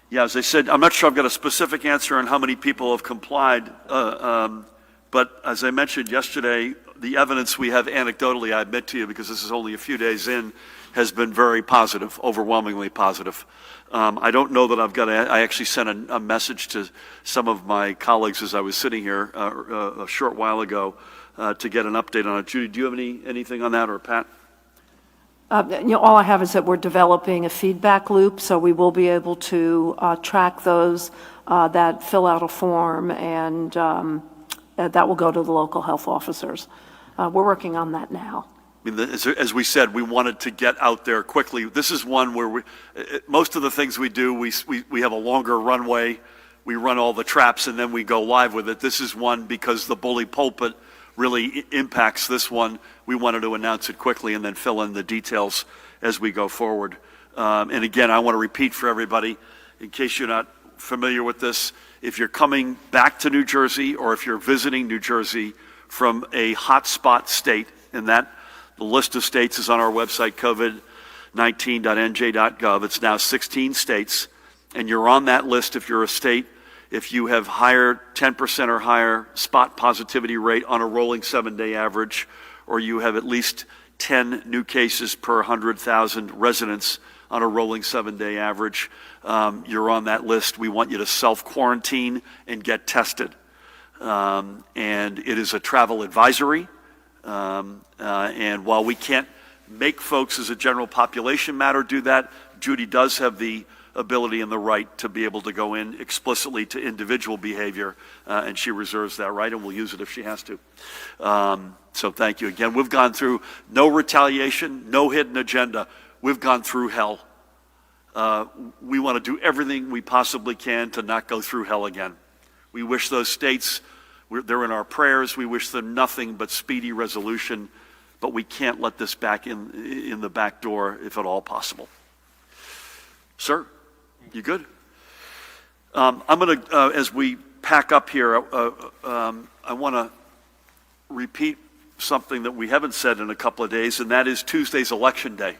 Yeah, as I said, I'm not sure I've got a specific answer on how many people have complied, but as I mentioned yesterday, the evidence we have anecdotally, I admit to you, because this is only a few days in, has been very positive, overwhelmingly positive. I don't know that I've got I actually sent a message to some of my colleagues as I was sitting here a short while ago to get an update on it. Judy, do you have anything on that, or Pat? All I have is that we're developing a feedback loop, so we will be able to track those that fill out a form, and that will go to the local health officers. We're working on that now. I mean, as we said, we wanted to get out there quickly. This is one where most of the things we do, we have a longer runway, we run all the traps, and then we go live with it. This is one because the bully pulpit really impacts this one. We wanted to announce it quickly and then fill in the details as we go forward. And again, I want to repeat for everybody, in case you're not familiar with this, if you're coming back to New Jersey or if you're visiting New Jersey from a hotspot state, and that the list of states is on our website, covid19.nj.gov. It's now 16 states, and you're on that list if you're a state, if you have higher 10% or higher spot positivity rate on a rolling 7-day average, or you have at least 10 new cases per 100,000 residents on a rolling 7-day average, you're on that list. We want you to self-quarantine and get tested. And it is a travel advisory. And while we can't make folks as a general population matter do that, Judy does have the ability and the right to be able to go in explicitly to individual behavior, and she reserves that right, and will use it if she has to. So thank you again. We've gone through no retaliation, no hidden agenda. We've gone through hell. We want to do everything we possibly can to not go through hell again. We wish those states, they're in our prayers. We wish them nothing but speedy resolution, but we can't let this back in the back door if at all possible. Sir, you good? I'm going to, as we pack up here, I want to repeat something that we haven't said in a couple of days, and that is Tuesday's Election Day.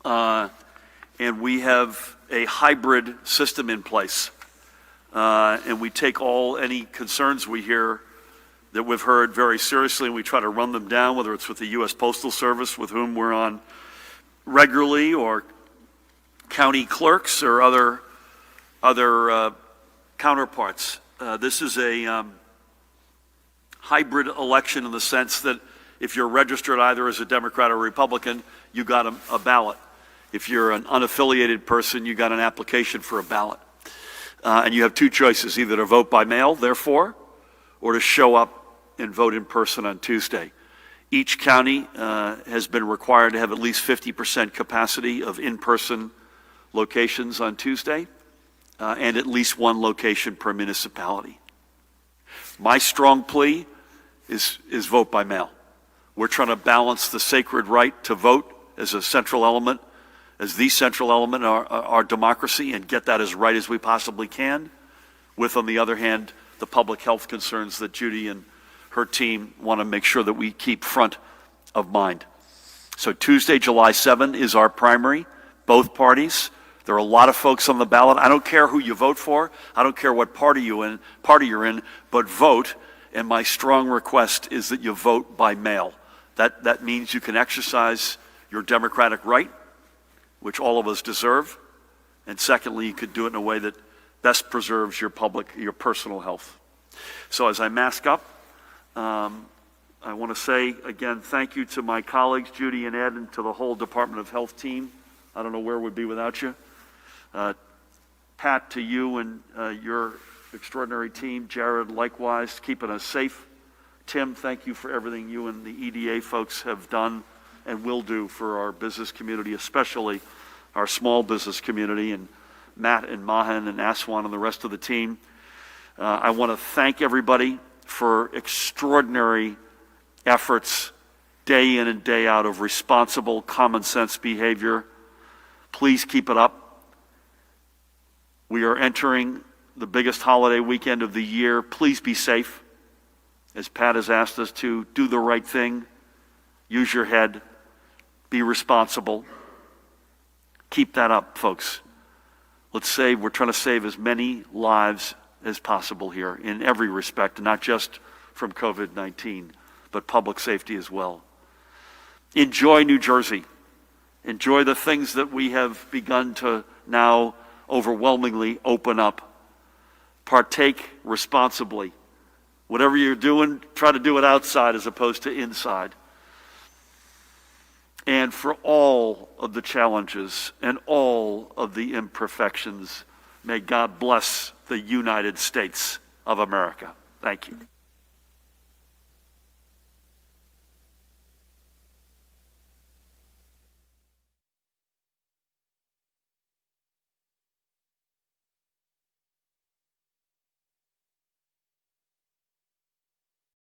And we have a hybrid system in place. And we take any concerns we hear that we've heard very seriously, and we try to run them down, whether it's with the U.S. Postal Service, with whom we're on regularly, or county clerks or other counterparts. This is a hybrid election in the sense that if you're registered either as a Democrat or Republican, you got a ballot. If you're an unaffiliated person, you got an application for a ballot. And you have two choices, either to vote by mail, therefore, or to show up and vote in person on Tuesday. Each county has been required to have at least 50% capacity of in-person locations on Tuesday, and at least one location per municipality. My strong plea is vote by mail. We're trying to balance the sacred right to vote as a central element, as the central element of our democracy, and get that as right as we possibly can, with, on the other hand, the public health concerns that Judy and her team want to make sure that we keep front of mind. So Tuesday, July 7 is our primary, both parties. There are a lot of folks on the ballot. I don't care who you vote for. I don't care what party you're in, but vote. And my strong request is that you vote by mail. That means you can exercise your democratic right, which all of us deserve. And secondly, you could do it in a way that best preserves your personal health. So as I mask up, I want to say again, thank you to my colleagues, Judy and Ed, and to the whole Department of Health team. I don't know where we'd be without you. Pat, to you and your extraordinary team. Jared, likewise, keeping us safe. Tim, thank you for everything you and the EDA folks have done and will do for our business community, especially our small business community, and Matt and Mahan and Aswan and the rest of the team. I want to thank everybody for extraordinary efforts day in and day out of responsible, common sense behavior. Please keep it up. We are entering the biggest holiday weekend of the year. Please be safe. As Pat has asked us to, do the right thing. Use your head. Be responsible. Keep that up, folks. We're trying to save as many lives as possible here in every respect, not just from COVID-19, but public safety as well. Enjoy New Jersey. Enjoy the things that we have begun to now overwhelmingly open up. Partake responsibly. Whatever you're doing, try to do it outside as opposed to inside. And for all of the challenges and all of the imperfections, may God bless the United States of America. Thank you.